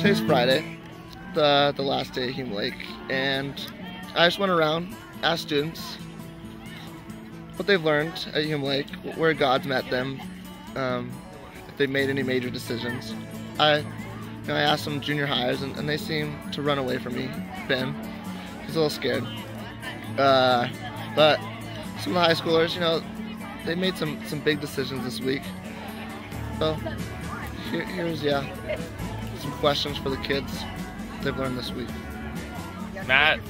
Today's Friday, the last day at Hume Lake, and I just went around, asked students what they've learned at Hume Lake, where God's met them, if they've made any major decisions. I asked some junior highs, and they seem to run away from me. Ben, he's a little scared. But some of the high schoolers, they made some big decisions this week. So here's some questions for the kids they've learned this week. Matt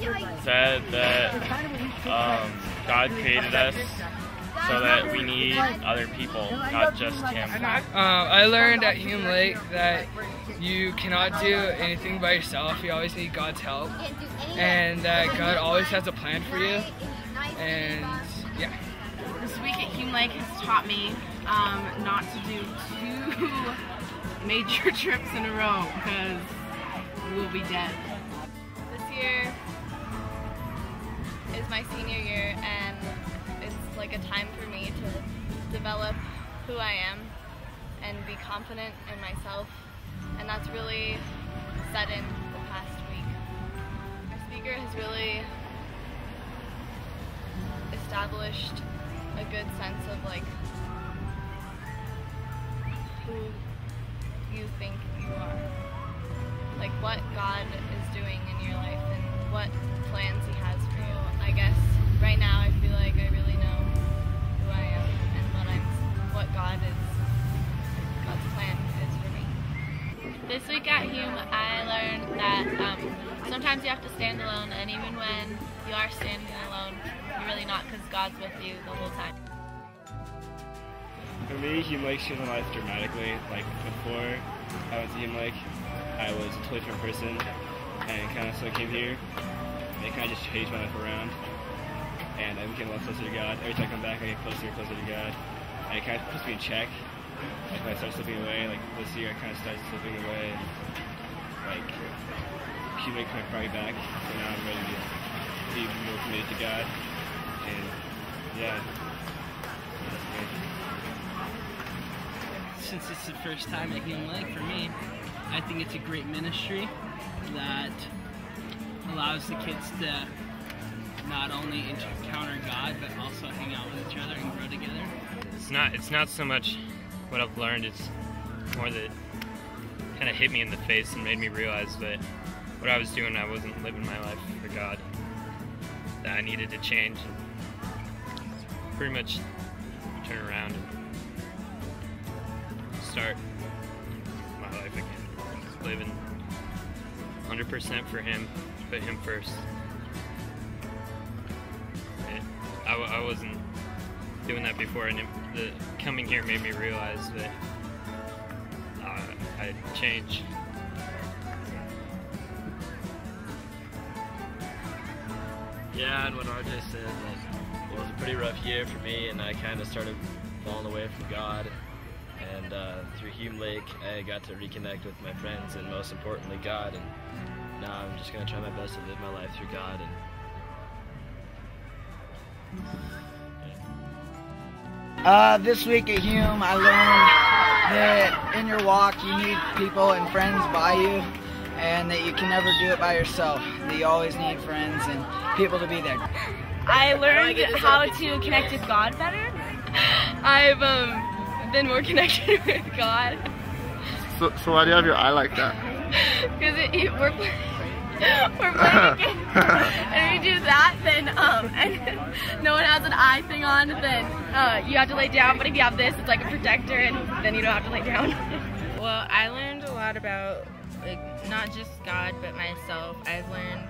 said that God created us so that we need other people, not just Him. I learned at Hume Lake that you cannot do anything by yourself. You always need God's help, and that God always has a plan for you. And yeah. This week at Hume Lake has taught me not to do 2 major trips in a row because we'll be dead. This year is my senior year, and it's like a time for me to develop who I am and be confident in myself, and that's really set in the past week. Our speaker has really established a good sense of like who you think you are, like what God is doing in your life and what plans He has for you. I guess right now I feel like I really know who I am and what God's plan is for me. This week at Hume, I learned that sometimes you have to stand alone, and even when you are standing alone, you're really not, because God's with you the whole time. For me, Hume Lake changed my life dramatically. Like before I went to Hume Lake, I was a totally different person, and so I came here, it kind of just changed my life around, and I became a lot closer to God. Every time I come back, I get closer and closer to God, and it kind of puts me in check. Like when I start slipping away, like this year I kind of started slipping away, and like Hume Lake kind of brought me back, so now I'm ready to be more committed to God, and yeah, that's great. Since it's the first time at Hume Lake for me, I think it's a great ministry that allows the kids to not only encounter God, but also hang out with each other and grow together. It's not so much what I've learned, it's more that kind of hit me in the face and made me realize that what I was doing, I wasn't living my life for God, that I needed to change and pretty much turn around and start my life again, living 100% for Him, put Him first. I wasn't doing that before, and coming here made me realize that I had changed. Yeah, and what RJ said, that it was a pretty rough year for me, and I kind of started falling away from God. And through Hume Lake, I got to reconnect with my friends, and most importantly, God. And now I'm just going to try my best to live my life through God. This week at Hume, I learned that in your walk, you need people and friends by you, and that you can never do it by yourself. That you always need friends and people to be there. I learned how to connect with God better. I've been more connected with God. So why do you have your eye like that? Because we're playing a game, and if you do that, then and no one has an eye thing on, then you have to lay down. But if you have this, it's like a protector, and then you don't have to lay down. Well, I learned a lot about not just God, but myself. I've learned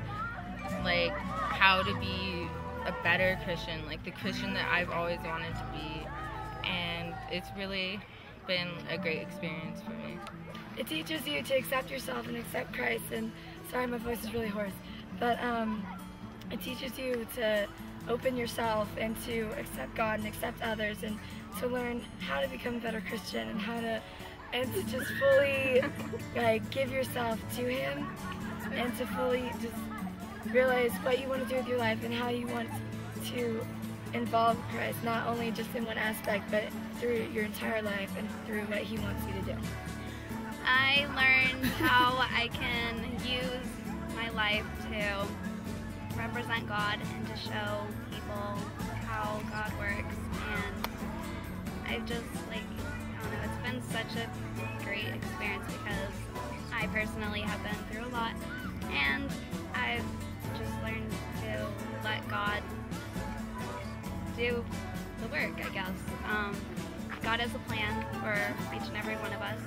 how to be a better Christian, like the Christian that I've always wanted to be, and it's really been a great experience for me. It teaches you to accept yourself and accept Christ, and sorry my voice is really hoarse, but it teaches you to open yourself and to accept God and accept others, and to learn how to become a better Christian and to just fully give yourself to Him, and to fully just realize what you want to do with your life and how you want to involve Christ, not only just in one aspect, but through your entire life and through what He wants you to do. I learned how I can use my life to represent God and to show people how God works. And I've just, like, I don't know, it's been such a great experience because I personally have been through a lot, and I've just learned to let God do the work, I guess. God has a plan for each and every one of us,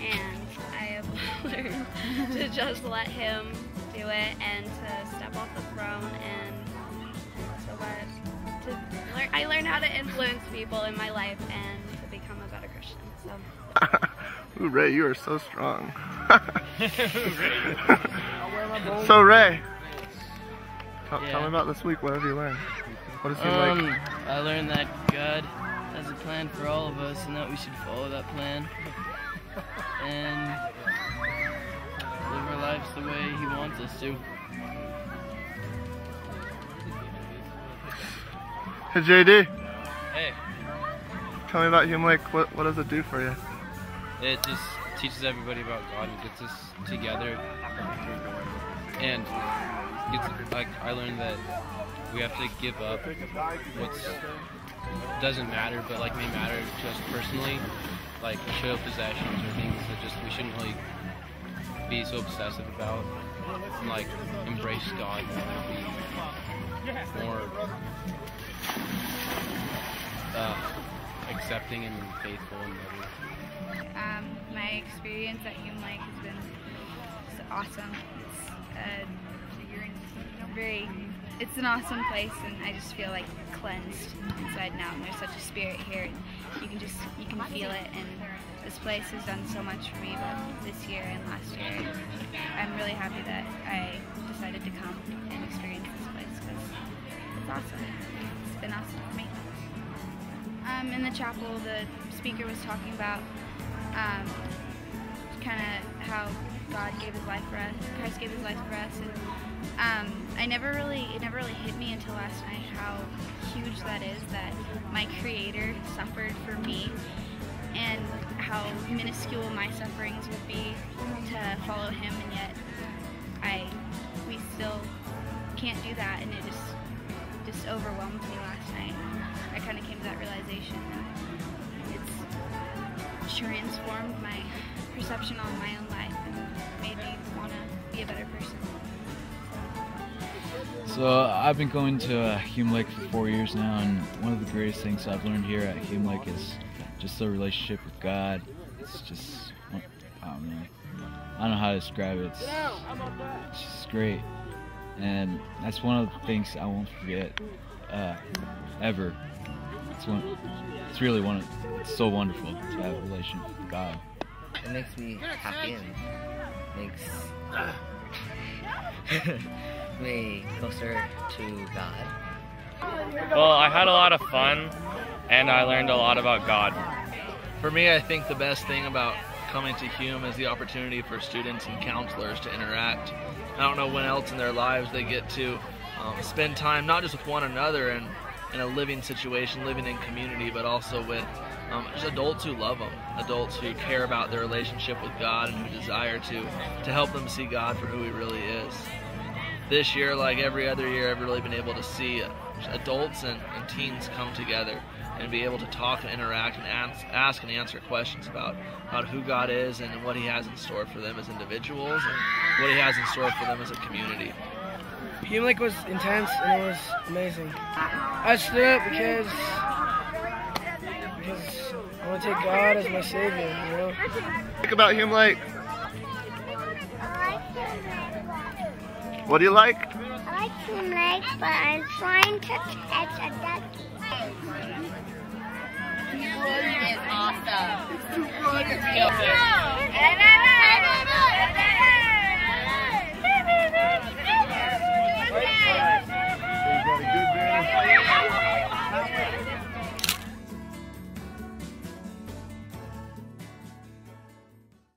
and I have learned to just let Him do it and to step off the throne and I learned how to influence people in my life and to become a better Christian. So. Ooh, Ray, you are so strong. So Ray, tell me about this week. What have you learned? What does Hume Lake? I learned that God has a plan for all of us and that we should follow that plan and live our lives the way He wants us to. Hey JD. Hey. Tell me about Hume Lake. What does it do for you? It just teaches everybody about God and gets us together. And like I learned that we have to give up what doesn't matter, but like may matter to us personally, like material possessions or things that just we shouldn't really be so obsessive about, and like embrace God and be more accepting and faithful and loving. My experience at Hume Lake has been awesome. It's an awesome place, and I just feel like cleansed inside now. And there's such a spirit here, and you can feel it. And this place has done so much for me both this year and last year. And I'm really happy that I decided to come and experience this place because it's awesome. It's been awesome for me. In the chapel, the speaker was talking about kind of how God gave His life for us, Christ gave His life for us, and it never really hit me until last night how huge that is, that my Creator suffered for me, and how minuscule my sufferings would be to follow Him, and yet we still can't do that, and it just overwhelmed me last night. I kind of came to that realization, and it's transformed my perception on my own life and made me want to be a better person. So I've been going to Hume Lake for 4 years now, and one of the greatest things I've learned here at Hume Lake is just the relationship with God. It's just, I don't know how to describe it. It's just great, and that's one of the things I won't forget ever. It's really it's so wonderful to have a relationship with God. It makes me happy and makes me closer to God. Well, I had a lot of fun and I learned a lot about God. For me, I think the best thing about coming to Hume is the opportunity for students and counselors to interact. I don't know when else in their lives they get to spend time not just with one another and in a living situation, living in community, but also with just adults who love them, adults who care about their relationship with God and who desire to help them see God for who He really is. This year, like every other year, I've really been able to see adults and teens come together and be able to talk and interact and ask and answer questions about who God is and what He has in store for them as individuals and what He has in store for them as a community. Hume Lake was intense and it was amazing. I stood up because I want to take God as my Savior, you know? Think about Hume Lake. What do you like? I like Hume Lake, but I'm trying to catch a ducky. It's awesome.